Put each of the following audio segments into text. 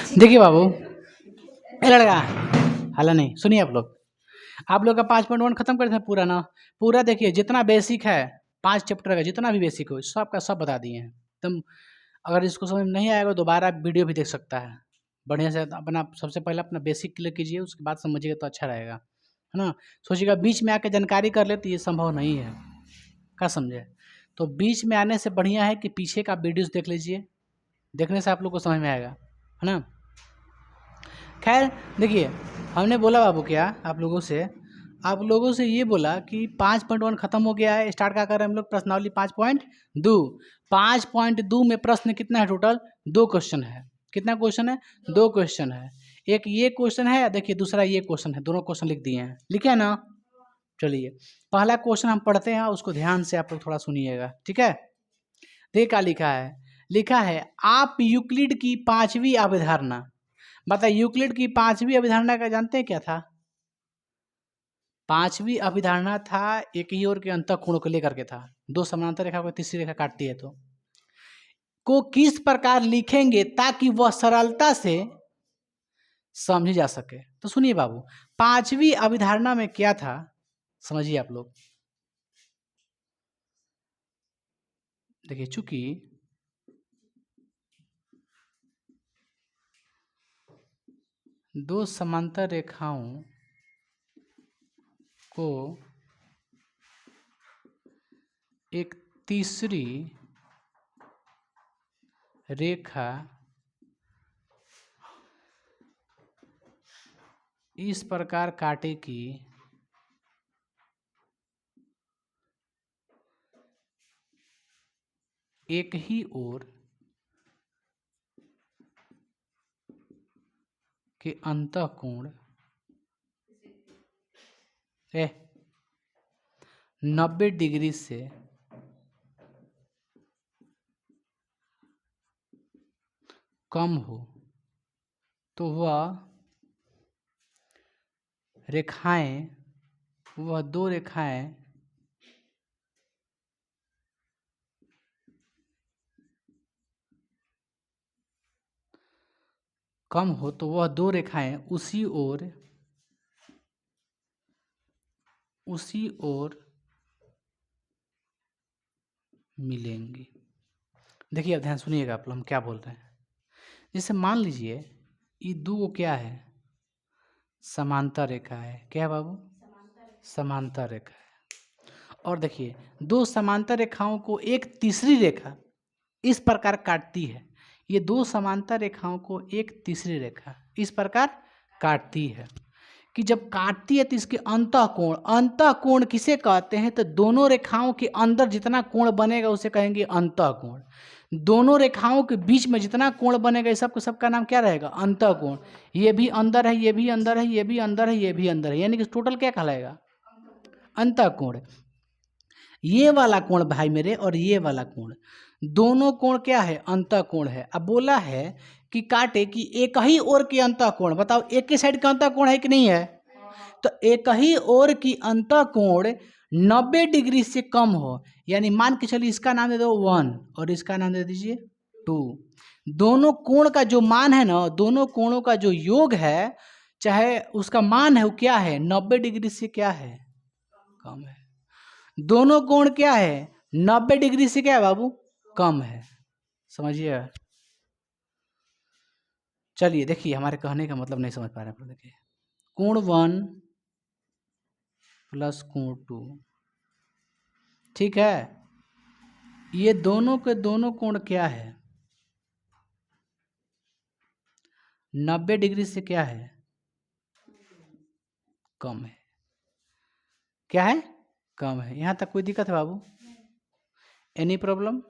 देखिए बाबू, ए लड़का, हाला नहीं, सुनिए आप लोग का 5.1 खत्म कर थे पूरा ना। पूरा देखिए जितना बेसिक है 5 चैप्टर का, जितना भी बेसिक हो सब का सब बता दिए हैं। तुम अगर इसको समझ में नहीं आएगा दोबारा वीडियो भी देख सकता है। बढ़िया से अपना सबसे पहले अपना बेसिक क्लियर कीजिए, उसके बाद समझिएगा तो अच्छा रहेगा, है ना। सोचिएगा बीच में आके जानकारी कर ले तो ये संभव नहीं है, क्या समझे। तो बीच में आने से बढ़िया है कि पीछे का वीडियोस देख लीजिए, देखने से आप लोग को समझ में आएगा, है ना। खैर देखिए, हमने बोला बाबू क्या आप लोगों से ये बोला कि 5.1 खत्म हो गया है। स्टार्ट क्या कर रहे हैं हम लोग, प्रश्नावली 5.2। 5.2 में प्रश्न कितना है टोटल, 2 क्वेश्चन है। कितना क्वेश्चन है, 2 क्वेश्चन है। एक ये क्वेश्चन है, देखिए दूसरा ये क्वेश्चन है, दोनों क्वेश्चन लिख दिए हैं, लिखे है ना। चलिए पहला क्वेश्चन हम पढ़ते हैं, उसको ध्यान से आप लोग थोड़ा सुनिएगा, ठीक है। देखिए क्या लिखा है आप यूक्लिड की 5वीं अवधारणा, बताइए यूक्लिड की 5वीं अवधारणा का जानते हैं क्या था। 5वीं अवधारणा था एक ही ओर के अंतःकोण को लेकर के था। 2 समानांतर रेखा को तीसरी रेखा काटती है तो को किस प्रकार लिखेंगे ताकि वह सरलता से समझी जा सके। तो सुनिए बाबू, 5वीं अवधारणा में क्या था समझिए आप लोग। देखिए चूंकि दो समांतर रेखाओं को एक तीसरी रेखा इस प्रकार काटे कि एक ही ओर के अंतःकोण 90 डिग्री से कम हो तो वह दो रेखाएं कम हो तो वह दो रेखाएं उसी ओर मिलेंगी। देखिए अब ध्यान सुनिएगा आप लोग हम क्या बोल रहे हैं। जैसे मान लीजिए ये दो क्या है, समांतर रेखा है। क्या है बाबू, समांतर रेखा है। और देखिए दो समांतर रेखाओं को एक तीसरी रेखा इस प्रकार काटती है। ये दो समांतर रेखाओं को एक तीसरी रेखा इस प्रकार काटती है कि जब काटती है तो इसके अंतःकोण किसे कहते हैं, तो दोनों रेखाओं के अंदर जितना कोण बनेगा उसे कहेंगे अंतःकोण। दोनों रेखाओं के बीच में जितना कोण बनेगा इस सबका नाम क्या रहेगा, अंतःकोण। ये भी अंदर है, ये भी अंदर है, ये भी अंदर है, ये भी अंदर है, यानी कि टोटल क्या कहलाएगा, अंतःकोण। ये वाला कोण भाई मेरे और ये वाला कोण, दोनों कोण क्या है, अंतःकोण है। अब बोला है कि काटे कि एक ही ओर के अंतःकोण, बताओ एक ही साइड का अंतःकोण है कि नहीं है, तो एक ही ओर की अंतःकोण 90 डिग्री से कम हो, यानी मान के चलिए इसका नाम दे दो 1 और इसका नाम दे दीजिए 2। दोनों कोण का जो मान है ना, दोनों कोणों का जो योग है, चाहे उसका मान है वो क्या है, 90 डिग्री से क्या है, कम है। दोनों कोण क्या है, 90 डिग्री से क्या है बाबू, कम है। समझिए। चलिए देखिए हमारे कहने का मतलब नहीं समझ पा रहे हैं। देखिए कोण 1 प्लस कोण 2, ठीक है। ये दोनों के दोनों कोण क्या है, 90 डिग्री से क्या है, कम है। क्या है, कम है। यहाँ तक कोई दिक्कत है बाबू, एनी प्रॉब्लम,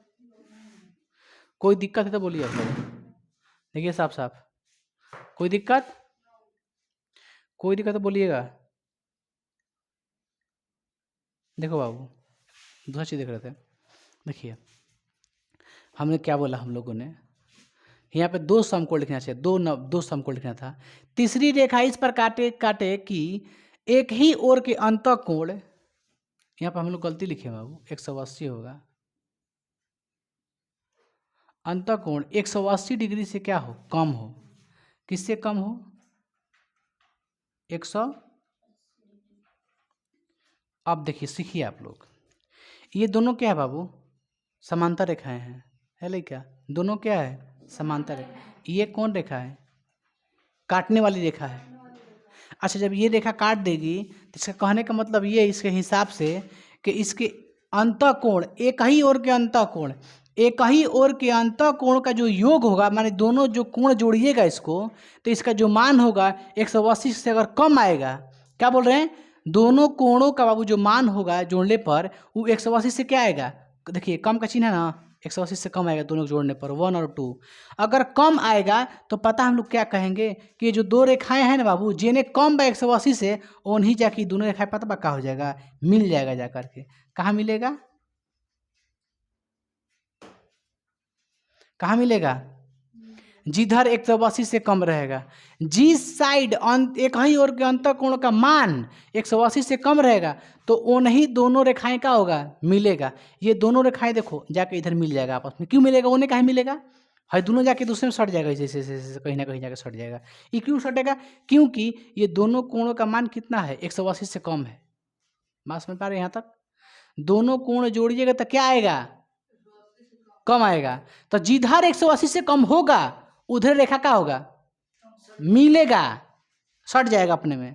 कोई दिक्कत है तो बोलिए आप लोग। देखिए साफ कोई दिक्कत तो बोलिएगा। देखो बाबू दूसरा चीज़ देख रहे थे। देखिए हमने क्या बोला, हम लोगों ने यहाँ पे 2 समकोण लिखना चाहिए, 2 समकोण लिखना था। तीसरी रेखा इस पर काटे कि एक ही ओर के अंतःकोण, यहाँ पर हम लोग गलती लिखे बाबू, 180 होगा। अंतःकोण 180 डिग्री से क्या हो, कम हो। किससे कम हो? 100। अब देखिए, सीखिए आप लोग, ये दोनों क्या है बाबू? समांतर रेखाएं हैं, है ले क्या? दोनों क्या है? समांतर है। ये कौन रेखा है? काटने वाली रेखा है। अच्छा, जब ये रेखा काट देगी तो इसका कहने का मतलब ये, इसके हिसाब से, कि इसके अंतःकोण, एक ही ओर के अंतःकोण, एक ही ओर के अंतःकोण का जो योग होगा, माने दोनों जो कोण जोड़िएगा इसको, तो इसका जो मान होगा 180 से अगर कम आएगा, क्या बोल रहे हैं? दोनों कोणों का बाबू जो मान होगा जोड़ने पर, वो 180 से क्या आएगा? देखिए, कम का चिन्ह है ना, 180 से कम आएगा दोनों जोड़ने पर, 1 और 2। अगर कम आएगा तो पता हम लोग क्या कहेंगे कि ये जो दो रेखाएं हैं ना बाबू, जिन्हें कम बा 180 से, उन्हीं जाके दोनों रेखाएं पता पक्का हो जाएगा, मिल जाएगा जा करके। कहाँ मिलेगा? कहाँ मिलेगा? जिधर 180 से कम रहेगा, जिस साइड एक ही ओर के अंतःकोण का मान 180 से कम रहेगा, तो उन्हीं दोनों रेखाएं का होगा, मिलेगा। ये दोनों रेखाएं देखो जाके इधर मिल जाएगा आपस में। क्यों मिलेगा? उन्हें कहीं मिलेगा, है दोनों जाके दूसरे में सट जाएगा, जैसे जैसे कहीं ना कहीं जाके सट जाएगा। ये क्यों सटेगा? क्योंकि ये दोनों कोणों का मान कितना है? 180 से कम है। बात समझ पा रहे हैं यहाँ तक? दोनों कोण जोड़िएगा तो क्या आएगा? कम आएगा। तो जिधर 180 से कम होगा उधर रेखा का होगा, मिलेगा, सट जाएगा अपने में।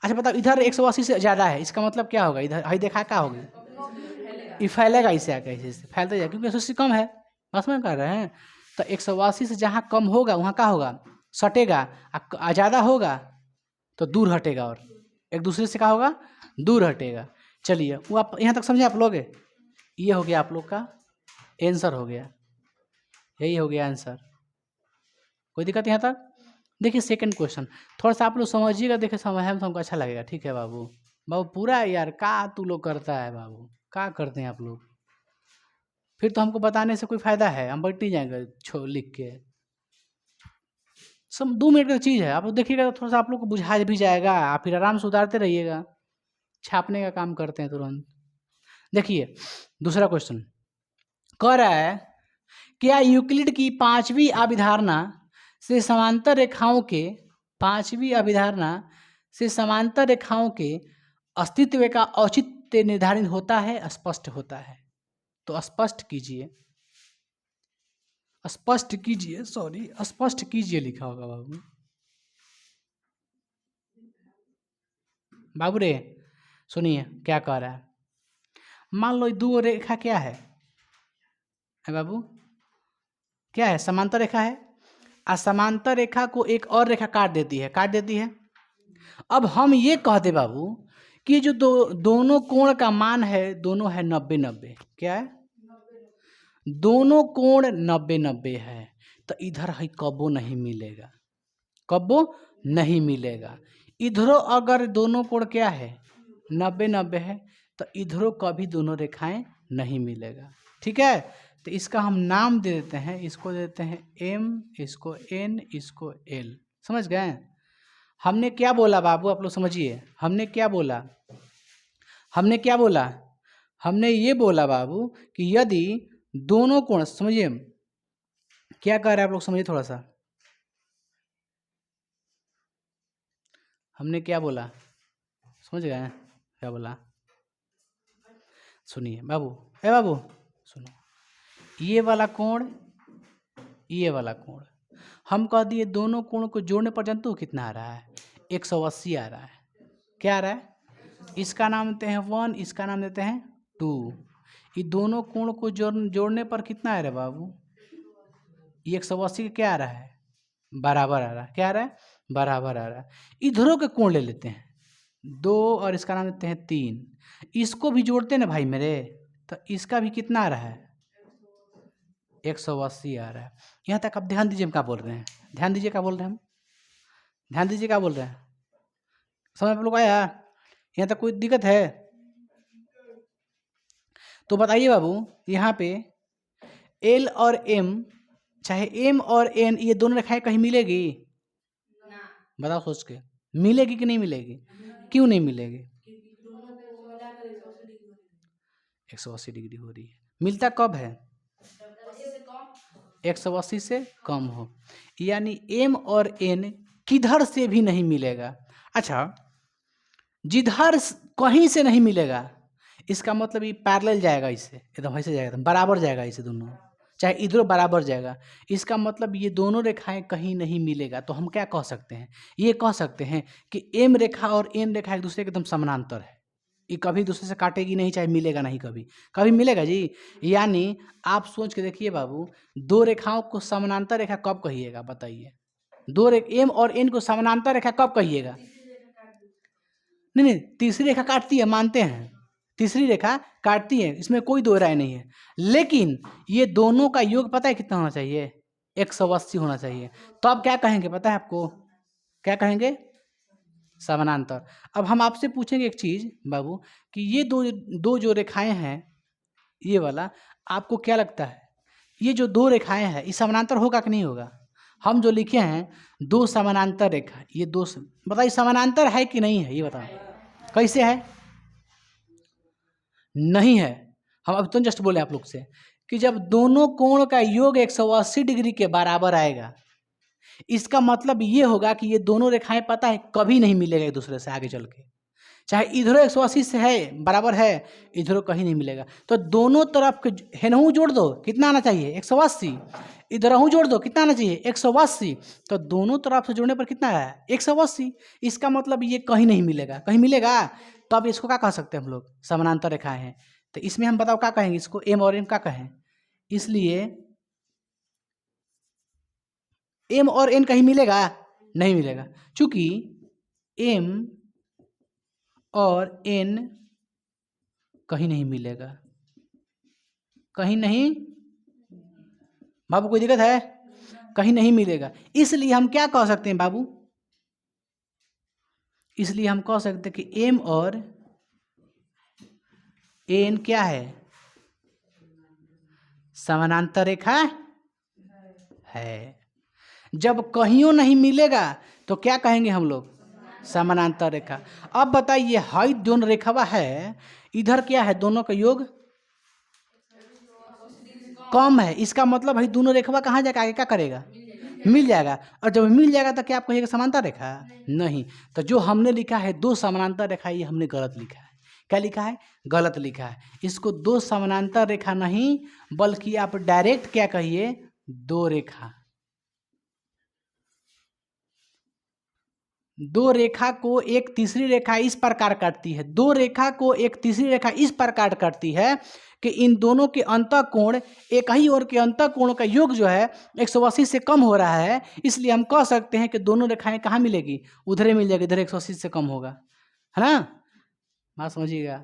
अच्छा बताओ, इधर 180 से ज़्यादा है, इसका मतलब क्या होगा? इधर हई देखा क्या होगी? ये फैलेगा, इससे आगे ऐसे फैलते जाएगा, क्योंकि 180 कम है। बस में कर रहे हैं। तो 180 से जहाँ कम होगा वहाँ क्या होगा? सटेगा। ज़्यादा होगा तो दूर हटेगा, और एक दूसरे से क्या होगा? दूर हटेगा। चलिए, वो आप यहाँ तक समझे आप लोग? ये हो गया आप लोग का आंसर, हो गया, यही हो गया आंसर। कोई दिक्कत यहाँ तक? देखिए सेकंड क्वेश्चन, थोड़ा सा आप लोग समझिएगा, देखिए समझ में तो हमको अच्छा लगेगा। ठीक है बाबू? बाबू पूरा यार का तू लोग करता है बाबू, क्या करते हैं आप लोग? फिर तो हमको बताने से कोई फायदा है? हम बैठ नहीं जाएंगे लिख के। सब 2 मिनट का चीज़ है, आप लोग देखिएगा तो थोड़ा सा आप लोग को बुझा भी जाएगा, आप फिर आराम से उतारते रहिएगा। छापने का काम करते हैं तुरंत। देखिए दूसरा क्वेश्चन कह रहा है, क्या यूक्लिड की पांचवी अभिधारणा से समांतर रेखाओं के, पांचवी अभिधारणा से समांतर रेखाओं के अस्तित्व का औचित्य निर्धारित होता है, स्पष्ट होता है? तो स्पष्ट कीजिए, स्पष्ट कीजिए, सॉरी स्पष्ट कीजिए लिखा होगा बाबू। बाबू रे सुनिए क्या कह रहा है। मान लो दो रेखा क्या है बाबू? क्या है? समांतर रेखा है। असमांतर रेखा को एक और रेखा काट देती है, काट देती है। अब हम ये कहते बाबू कि जो दोनों कोण का मान है, दोनों है 90-90। क्या है? दोनों कोण 90-90 है। तो इधर है कबो नहीं मिलेगा, कबो नहीं मिलेगा। इधरों अगर दोनों कोण क्या है? 90-90 है, तो इधरों कभी दोनों रेखाएं नहीं मिलेगा। ठीक है? तो इसका हम नाम दे देते हैं, इसको देते हैं M, इसको N, इसको L। समझ गए? हमने क्या बोला बाबू, आप लोग समझिए, हमने क्या बोला? हमने क्या बोला? हमने ये बोला बाबू कि यदि दोनों कोण, समझिए क्या कह रहे हैं आप लोग, समझिए थोड़ा सा। हमने क्या बोला, समझ गए क्या बोला? सुनिए बाबू, ए बाबू सुनो, ये वाला कोण, ये वाला कोण, हम कह दिए दोनों कोण को जोड़ने पर जानते हो कितना आ रहा है? 180 आ रहा है। क्या आ रहा है? इसका नाम देते हैं 1, इसका नाम देते हैं 2। ये दोनों कोण को जोड़ने पर कितना आ रहा है बाबू? ये 180 का क्या आ रहा है? बराबर आ रहा है। क्या आ रहा है? बराबर आ रहा है। इधरों के कोण ले लेते हैं 2, और इसका नाम देते हैं 3। इसको भी जोड़ते हैं ना भाई मेरे, तो इसका भी कितना आ रहा है? 180 आ रहा है। यहाँ तक आप ध्यान दीजिए हम क्या बोल रहे हैं, ध्यान दीजिए क्या बोल रहे हैं हम, ध्यान दीजिए क्या बोल रहे हैं। समझ आप लोग आया? यहाँ तक कोई दिक्कत है? तो बताइए बाबू, यहाँ पे L और M, चाहे M और N, ये दोनों रेखाएं कहीं मिलेगी? बताओ सोच के, मिलेगी कि नहीं मिलेगी? क्यों नहीं मिलेगी? 180 डिग्री हो रही है। मिलता कब है? 180 से कम हो, यानी m और n किधर से भी नहीं मिलेगा। अच्छा, जिधर कहीं से नहीं मिलेगा, इसका मतलब ये पैरेलल जाएगा, इससे एकदम ऐसे जाएगा, एकदम बराबर जाएगा, इसे दोनों चाहे इधर बराबर जाएगा। इसका मतलब ये दोनों रेखाएं कहीं नहीं मिलेगा। तो हम क्या कह सकते हैं, ये कह सकते हैं कि m रेखा और n रेखा एक दूसरे के एकदम समानांतर है। ये कभी दूसरे से काटेगी नहीं, चाहे मिलेगा नहीं, कभी कभी मिलेगा जी। यानी आप सोच के देखिए बाबू, दो रेखाओं को समानांतर रेखा कब कहिएगा बताइए? दो m और n को समानांतर रेखा कब कहिएगा? नहीं, तीसरी रेखा काटती है, मानते हैं, तीसरी रेखा काटती है, इसमें कोई दो राय नहीं है। लेकिन ये दोनों का योग पता है कितना होना चाहिए? 180 होना चाहिए। तो आप क्या कहेंगे पता है आपको? क्या कहेंगे? समानांतर। अब हम आपसे पूछेंगे एक चीज़ बाबू, कि ये दो दो जो रेखाएं हैं, ये वाला, आपको क्या लगता है ये जो दो रेखाएं हैं ये समानांतर होगा कि नहीं होगा? हम जो लिखे हैं दो समानांतर रेखा, ये दो बताइए समानांतर है कि नहीं है, ये बताओ कैसे है? नहीं है। हम अब तो जस्ट बोले आप लोग से कि जब दोनों कोण का योग 180 डिग्री के बराबर आएगा, इसका मतलब ये होगा कि ये दोनों रेखाएं पता है कभी नहीं मिलेगा एक दूसरे से आगे चल के, चाहे इधर 180 से है बराबर है, इधर कहीं नहीं मिलेगा। तो दोनों तरफ के हेनहू जोड़ दो, कितना आना चाहिए? 180। इधरहू जोड़ दो, कितना आना चाहिए? 180। तो दोनों तरफ से जोड़ने पर कितना है? 180। इसका मतलब ये कहीं नहीं मिलेगा, कहीं मिलेगा। तो अब इसको क्या कह सकते हैं हम लोग? समानांतर रेखाएं हैं। तो इसमें हम बताओ क्या कहेंगे, इसको m और n क्या कहें? इसलिए m और n कहीं मिलेगा? नहीं मिलेगा, क्योंकि m और n कहीं नहीं मिलेगा, कहीं नहीं। बाबू कोई दिक्कत है? कहीं नहीं मिलेगा। इसलिए हम क्या कह सकते हैं बाबू? इसलिए हम कह सकते हैं कि m और n क्या है? समानांतर रेखा है। जब कहीं नहीं मिलेगा तो क्या कहेंगे हम लोग? समानांतर रेखा। अब बताइए, हाई दोनों रेखावा है, इधर क्या है? दोनों का योग कम है। इसका मतलब भाई दोनों रेखावा कहाँ जाकर आगे क्या करेगा? मिल जाएगा। और जब मिल जाएगा तो क्या आप कहिएगा समानांतर रेखा? नहीं। तो जो हमने लिखा है दो समानांतर रेखा, ये हमने गलत लिखा है। क्या लिखा है? गलत लिखा है। इसको दो समानांतर रेखा नहीं, बल्कि आप डायरेक्ट क्या कहिए? दो रेखा। दो रेखा को एक तीसरी रेखा इस प्रकार काटती है, दो रेखा को एक तीसरी रेखा इस प्रकार काटती है कि इन दोनों के अंतः कोण, एक ही ओर के अंतः कोण का योग जो है 180 से कम हो रहा है। इसलिए हम कह सकते हैं कि दोनों रेखाएं कहाँ मिलेगी? उधर ही मिल जाएगी, इधर 180 से कम होगा, है ना? बात समझिएगा।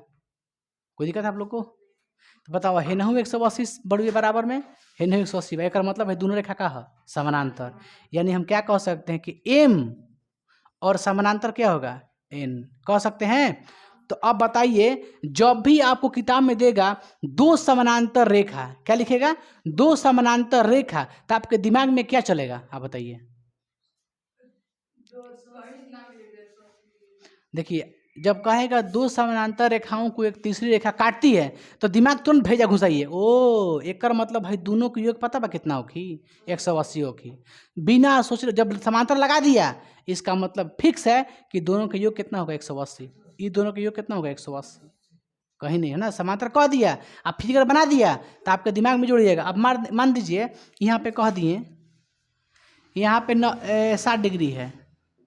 कोई दिक्कत है आप लोग को? तो बताओ, हे नहू 180 बड़े बराबर में हे नहू 180, एक मतलब है दोनों रेखा का है समानांतर। यानी हम क्या कह सकते हैं कि m और समानांतर क्या होगा? n कह सकते हैं। तो अब बताइए, जब भी आपको किताब में देगा दो समानांतर रेखा, क्या लिखेगा? दो समानांतर रेखा, तो आपके दिमाग में क्या चलेगा? आप बताइए। देखिए, जब कहेगा दो समानांतर रेखाओं को एक तीसरी रेखा काटती है, तो दिमाग तुरंत भेजा घुसाइए, ओ एकर मतलब भाई दोनों के योग पता बा कितना होखी? 180 होखी। बिना सोच जब समांतर लगा दिया, इसका मतलब फिक्स है कि दोनों के योग कितना होगा? 180। ये दोनों के योग कितना होगा? 180। कहीं नहीं है ना, समांतर कह दिया, आप फिगर बना दिया तो आपके दिमाग में जुड़िएगा। अब मान दीजिए यहाँ पे कह दिए, यहाँ पे 60 डिग्री है,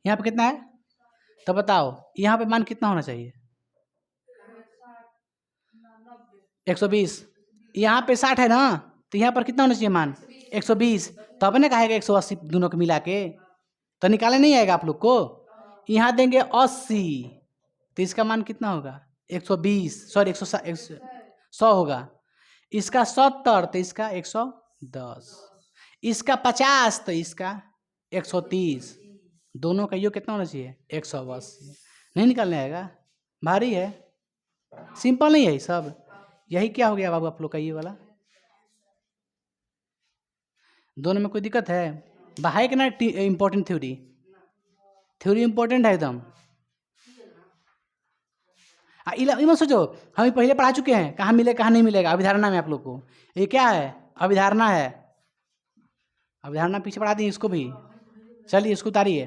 यहाँ पे कितना है? तो बताओ यहाँ पे मान कितना होना चाहिए? 120। यहाँ पे 60 है ना, तो यहाँ पर कितना होना चाहिए मान? 120। तब ने कहेगा 180 दोनों को मिला के, तो निकाले नहीं आएगा आप लोग को। यहाँ देंगे 80, तो इसका मान कितना होगा? 120, सॉरी 100 होगा। इसका 70, तो इसका 110। इसका 50, तो इसका 130। दोनों का योग कितना होना चाहिए? 180। नहीं निकालने आएगा, भारी है, सिंपल नहीं है ये सब। यही क्या हो गया बाबू आप लोग का ये वाला? दोनों में कोई दिक्कत है? बाहर के ना इम्पोर्टेंट थ्योरी, थ्योरी इम्पोर्टेंट है एकदम। इमन सोचो, हम पहले पढ़ा चुके हैं, कहाँ मिले कहाँ नहीं मिलेगा, अभिधारणा में आप लोग को। ये क्या है? अभिधारणा है। अब धारणा पीछे बढ़ा दी इसको भी। चलिए इसको उतारिए।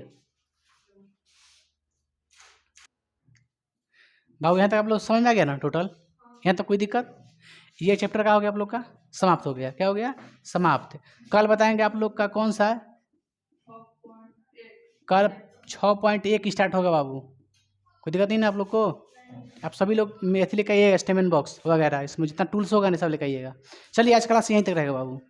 बाबू यहाँ तक आप लोग समझ में आ गया ना टोटल? यहाँ तक कोई दिक्कत? ये चैप्टर का हो गया आप लोग का समाप्त हो गया। क्या हो गया? समाप्त। कल बताएंगे आप लोग का कौन सा है? कल 6.1 स्टार्ट होगा बाबू। कोई दिक्कत नहीं ना आप लोग को? आप सभी लोग मैथिली का ये स्टेटमेंट बॉक्स वगैरह इसमें जितना टूल्स होगा ना सब लेकर आइएगा। चलिए आज क्लास यहीं तक रहेगा बाबू।